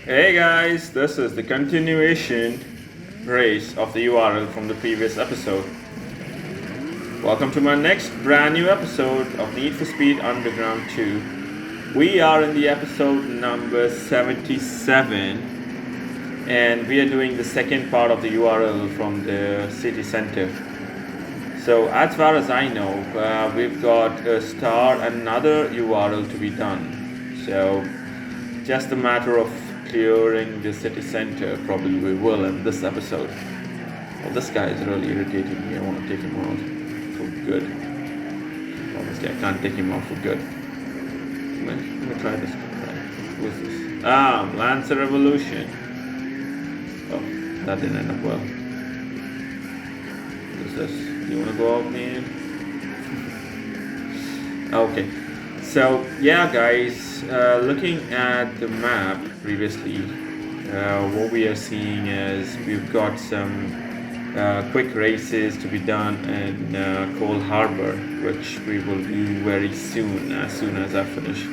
Hey guys, this is the continuation race of the URL from the previous episode. Welcome to my next brand new episode of Need for Speed Underground 2. We are in the episode number 77 and we are doing the second part of the URL from the city center. So as far as I know, we've got a star and another URL to be done. So just a matter of clearing the city center. Probably we will in this episode. Well, this guy is really irritating me. I want to take him out for good. Obviously I can't take him out for good. Let me try this. Who is this? Lancer Revolution. Oh, that didn't end up well. What is this? You want to go out, man? Okay. So yeah, guys, looking at the map previously, what we are seeing is we've got some quick races to be done in Cole Harbor, which we will do very soon as I finish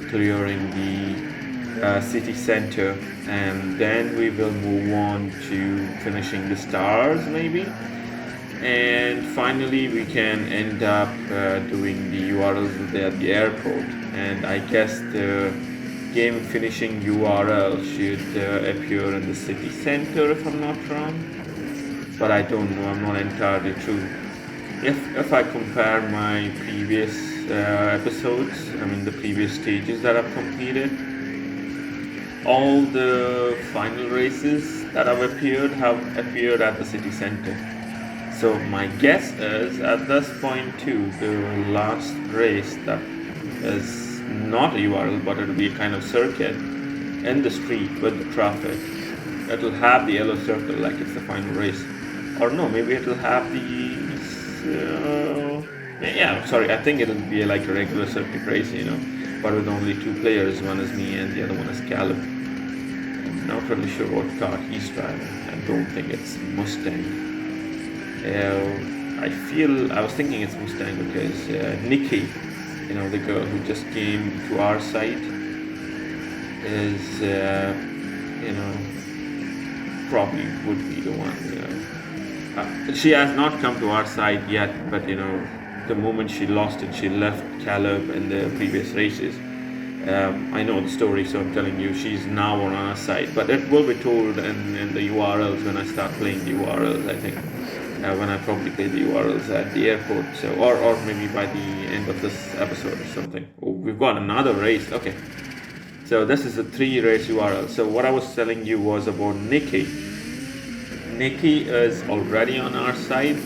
clearing the city center, and then we will move on to finishing the stars maybe. And finally we can end up doing the URLs at the airport, and I guess the game finishing URL should appear in the city center if I'm not wrong, but I don't know, I'm not entirely true. If I compare my previous episodes, the previous stages that I've completed, all the final races that have appeared at the city center. So my guess is at this point too, the last race that is not a URL but it'll be a kind of circuit in the street with the traffic. It'll have the yellow circle like it's the final race. Or no, maybe it'll have I think it'll be like a regular circuit race, but with only two players. One is me and the other one is Caleb. I'm not really sure what car he's driving. I don't think it's Mustang. I was thinking it's Mustang because Nikki, the girl who just came to our site, is, probably would be the one. She has not come to our site yet, but the moment she lost it, she left Caleb in the previous races. I know the story, so I'm telling you, she's now on our site, but it will be told in the URLs when I start playing the URLs, I think. When I probably play the URLs at the airport, so or maybe by the end of this episode or something. Oh, we've got another race. Okay, so this is a 3 race URL. So what I was telling you was about Nikki. Nikki is already on our side,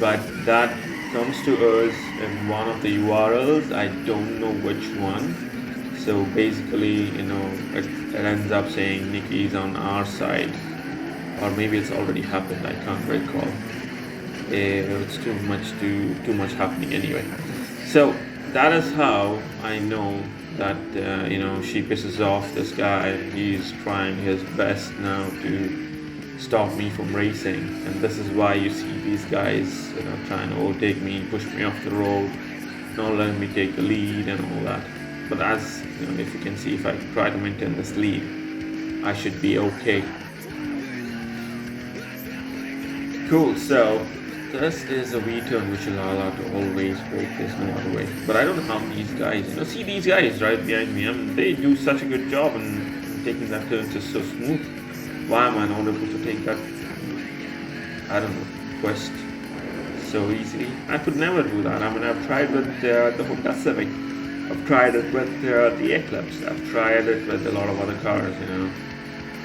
but that comes to us in one of the URLs. I don't know which one. So basically, it ends up saying Nikki's on our side, or maybe it's already happened. I can't recall. It's too much happening anyway. So that is how I know that she pisses off this guy. He's trying his best now to stop me from racing, and this is why you see these guys trying to overtake me, push me off the road, not letting me take the lead and all that. But as if you can see, if I try to maintain this lead, I should be okay. Cool. So this is a V-turn which will allow to always brake. There's no other way. But I don't know how these guys, see these guys right behind me. They do such a good job in taking that turn just so smooth. Why am I not able to take that, I don't know, quest so easily? I could never do that. I've tried with the Honda Civic. I've tried it with the Eclipse. I've tried it with a lot of other cars,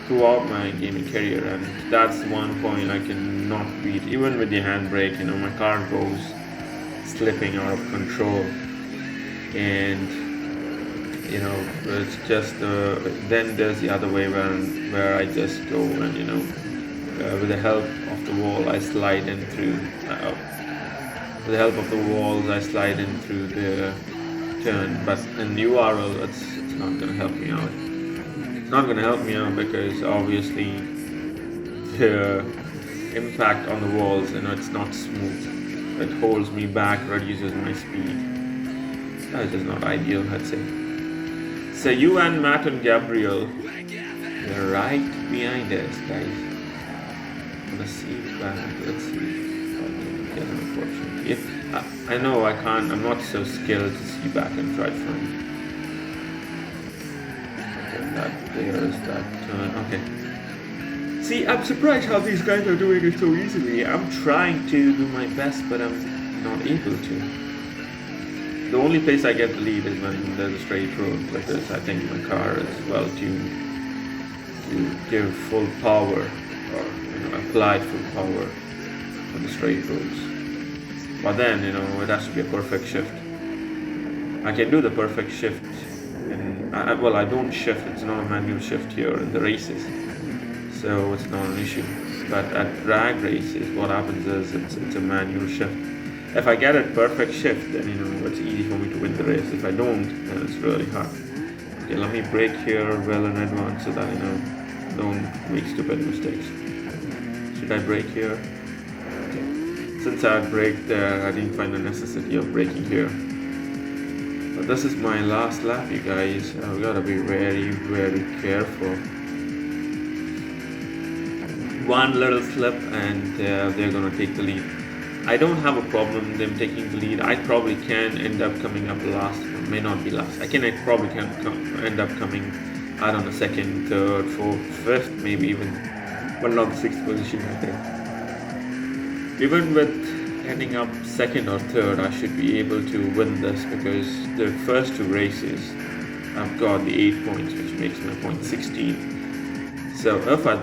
throughout my gaming career, and that's one point I cannot beat. Even with the handbrake, my car goes slipping out of control, and it's just then there's the other way where I just go and with the help of the wall I slide in through. With the help of the walls I slide in through the turn, but in URL it's not gonna help me out. It's not going to help me out because obviously the impact on the walls, it's not smooth. It holds me back, reduces my speed. That is just not ideal, I'd say. So you and Matt and Gabriel They're right behind us, guys. Let's see back. Let's see if I can get an opportunity. If I know I can't, I'm not so skilled to see back and try front. Okay, there's that turn. Okay. See, I'm surprised how these guys are doing it so easily. I'm trying to do my best, but I'm not able to. The only place I get the lead is when there's a straight road, because I think my car is well tuned to give full power, or applied full power on the straight roads. But then, it has to be a perfect shift. I can do the perfect shift, and I don't shift. It's not a manual shift here in the races, so it's not an issue. But at drag races, what happens is it's a manual shift. If I get a perfect shift, then it's easy for me to win the race. If I don't, then it's really hard. Okay, let me brake here well in advance so that I don't make stupid mistakes. Should I brake here? Okay. Since I braked there, I didn't find the necessity of braking here. But this is my last lap, you guys. I've got to be very, very careful. One little slip and they're going to take the lead. I don't have a problem them taking the lead. I probably can end up coming up last, or may not be last. I probably can end up coming, I don't know, second, third, fourth, fifth, maybe even, but not the sixth position, I think. Even with ending up second or third, I should be able to win this, because the first two races I've got the 8 points, which makes my point 16. So if I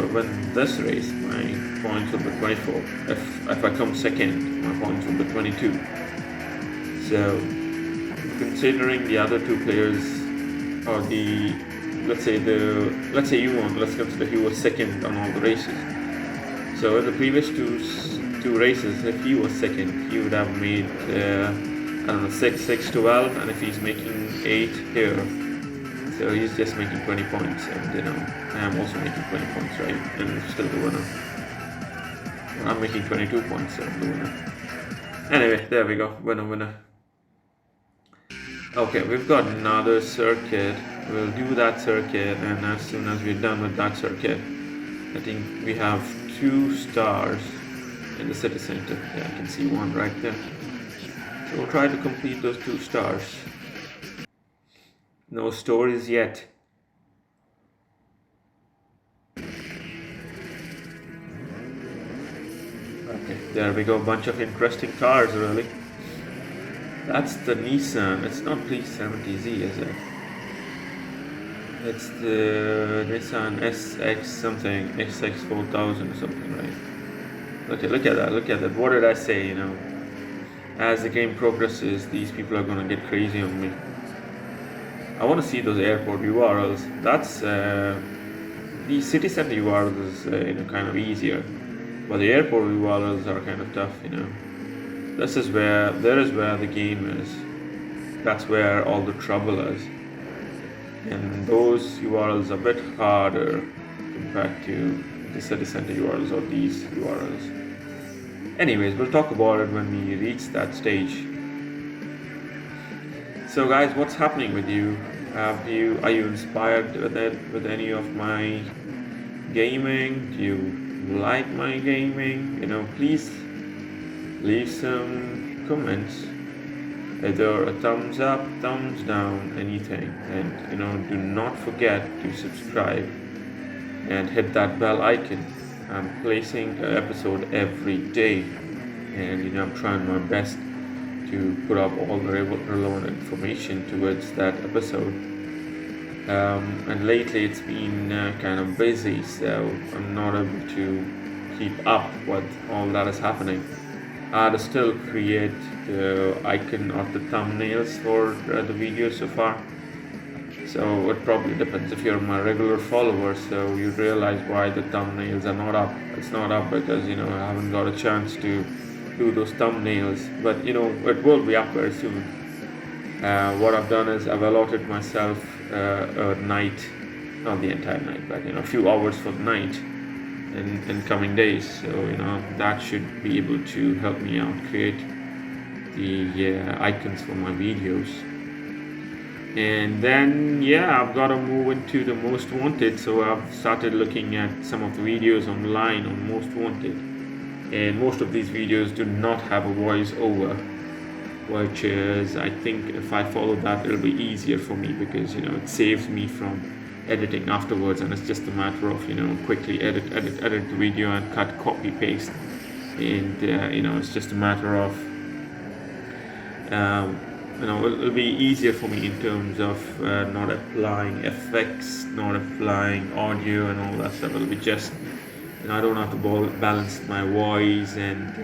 win this race, my points will be 24. If I come second, my points will be 22. So considering the other two players, or let's consider he was second on all the races. So in the previous two races, if he was second, he would have made 6, 12, and if he's making 8 here, so he's just making 20 points, and I am also making 20 points, right? And I'm still the winner. I'm making 22 points, so I'm the winner. Anyway, there we go, winner. Okay, we've got another circuit. We'll do that circuit, and as soon as we're done with that circuit, I think we have 2 stars in the city center. Yeah, I can see one right there. So we'll try to complete those 2 stars. No stories yet. Okay, there we go. Bunch of interesting cars, really. That's the Nissan. It's not P70Z, is it? It's the Nissan SX something, SX4000 or something, right? Okay, look at that. What did I say, As the game progresses, these people are gonna get crazy on me. I want to see those airport URLs. That's the city center URLs is kind of easier, but the airport URLs are kind of tough. There is where the game is. That's where all the trouble is, and those URLs are a bit harder compared to the city center URLs or these URLs. Anyways, we'll talk about it when we reach that stage. So guys, what's happening with you? Are you inspired with any of my gaming? Do you like my gaming? Please leave some comments, either a thumbs up, thumbs down, anything. And do not forget to subscribe and hit that bell icon. I'm placing an episode every day, and I'm trying my best to put up all the relevant information towards that episode. And lately it's been kind of busy, so I'm not able to keep up with all that is happening. I'd still create the icon or the thumbnails for the video so far. So it probably depends if you're my regular follower, so you realize why the thumbnails are not up. It's not up because I haven't got a chance to do those thumbnails, but it will be up very soon. What I've done is I've allotted myself a night, not the entire night, but a few hours for the night in coming days. So that should be able to help me out create the icons for my videos. And then, yeah, I've got to move into the most wanted. So I've started looking at some of the videos online on most wanted. And most of these videos do not have a voiceover, which is, I think, if I follow that, it'll be easier for me because, it saves me from editing afterwards. And it's just a matter of, quickly edit the video and cut, copy, paste. And, it's just a matter of, it'll be easier for me in terms of not applying effects, not applying audio and all that stuff. It'll be just, I don't have to balance my voice and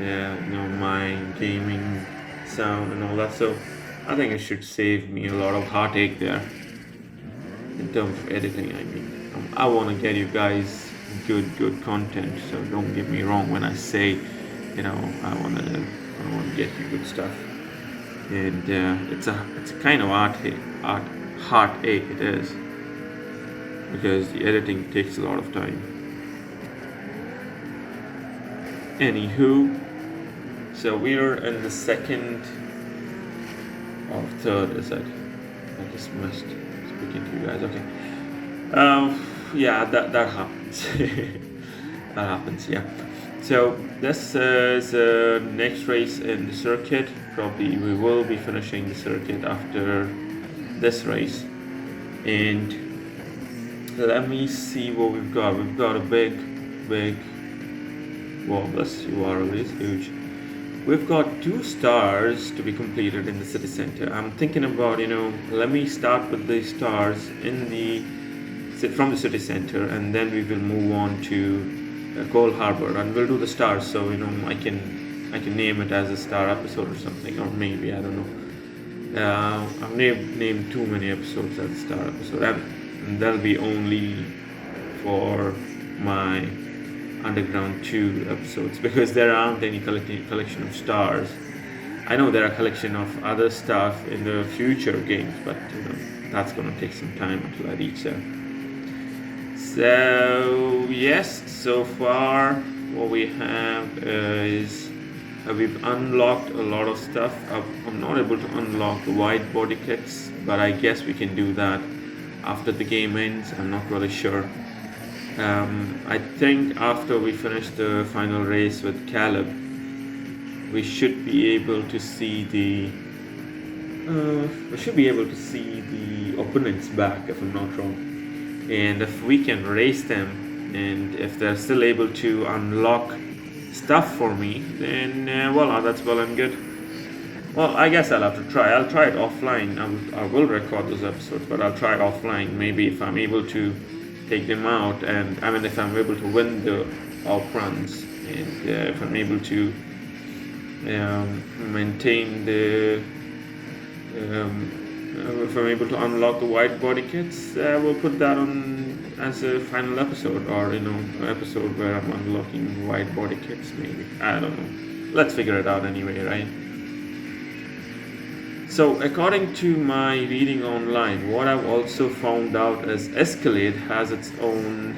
my gaming sound and all that. So I think it should save me a lot of heartache there in terms of editing. I mean, I want to get you guys good content. So don't get me wrong when I say, I want to get you good stuff. And it's a kind of heartache it is, because the editing takes a lot of time. Anywho, so we're in the second or third, is it? I just missed speaking to you guys. Okay. Yeah, that happens. That happens. Yeah. So this is next race in the circuit. Probably we will be finishing the circuit after this race. And let me see what we've got. We've got a big. Wow, this URL is huge. We've got 2 stars to be completed in the city center. I'm thinking about, let me start with the stars from the city center, and then we will move on to Coal Harbor, and we'll do the stars. So I can name it as a star episode or something, or maybe I don't know. I've named too many episodes as a star episode, and that'll be only for my Underground 2 episodes, because there aren't any collection of stars. I know there are a collection of other stuff in the future games, but that's gonna take some time until I reach there. So yes, so far what we have is we've unlocked a lot of stuff. I'm not able to unlock the wide body kits, but I guess we can do that after the game ends. I'm not really sure. I think after we finish the final race with Caleb, we should be able to see the opponents back, if I'm not wrong. And if we can race them, and if they're still able to unlock stuff for me, then voila, that's well and good. Well, I guess I'll have to try. I'll try it offline. I will record those episodes, but I'll try it offline. Maybe if I'm able to take them out, and if I'm able to win the off runs, and if I'm able to maintain the if I'm able to unlock the wide body kits, we'll put that on as a final episode, or an episode where I'm unlocking wide body kits. Maybe, I don't know. Let's figure it out anyway, right? So according to my reading online, what I've also found out is Escalade has its own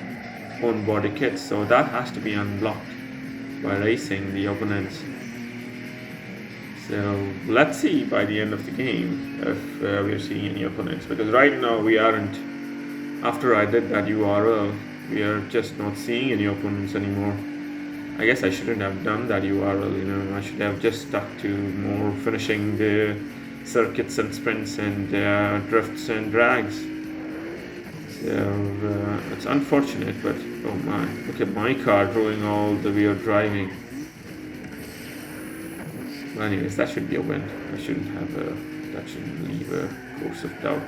body kit, so that has to be unlocked by racing the opponents. So let's see by the end of the game if we're seeing any opponents, because right now we aren't. After I did that URL, we are just not seeing any opponents anymore. I guess I shouldn't have done that URL, I should have just stuck to more finishing the circuits and sprints and drifts and drags. So it's unfortunate, but oh my, look at my car doing all the weird driving. Well, anyways, that should be a win. That shouldn't leave a course of doubt.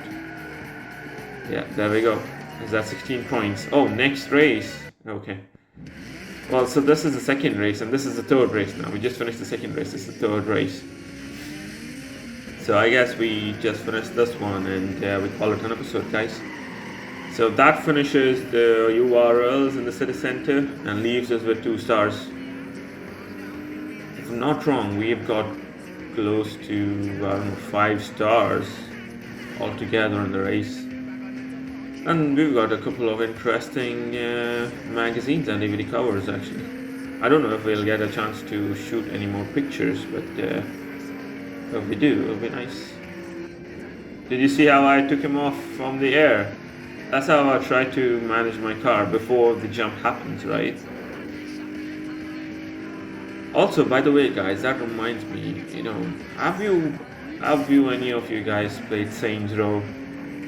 Yeah, there we go. Is that 16 points? Oh, next race. Okay. Well, so this is the second race, and this is the third race now. We just finished the second race. This is the third race. So I guess we just finished this one, and we call it an episode, guys. So that finishes the URLs in the city center and leaves us with 2 stars. If I'm not wrong, we've got close to 5 stars altogether in the race. And we've got a couple of interesting magazines and DVD covers, actually. I don't know if we'll get a chance to shoot any more pictures, but if we do, it'll be nice. Did you see how I took him off from the air? That's how I try to manage my car before the jump happens, right? Also, by the way, guys, that reminds me, have you any of you guys played Saints Row?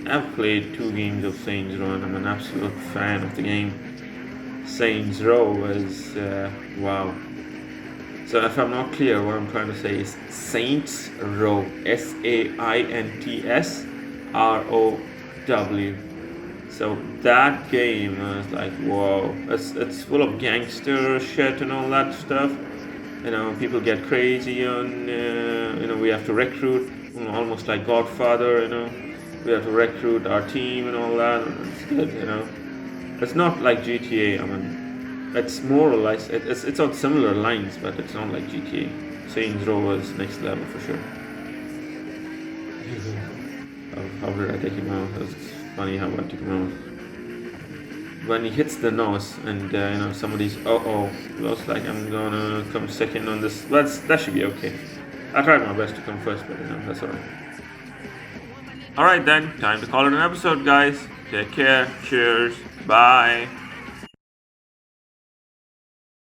I've played 2 games of Saints Row and I'm an absolute fan of the game. Saints Row is, wow. So if I'm not clear, what I'm trying to say is Saints Row, SAINTSROW. So that game was like, whoa, it's full of gangster shit and all that stuff. People get crazy on, we have to recruit, almost like Godfather, we have to recruit our team and all that. And it's good. It's not like GTA. I mean, it's more or less, it's on similar lines, but it's not like GTA. Saints Row is next level for sure. How did I take him out? It's funny how I took him out. When he hits the nose and somebody's looks like I'm gonna come second on this, but that should be okay. I tried my best to come first, but that's alright. Alright then, time to call it an episode, guys. Take care. Cheers. Bye.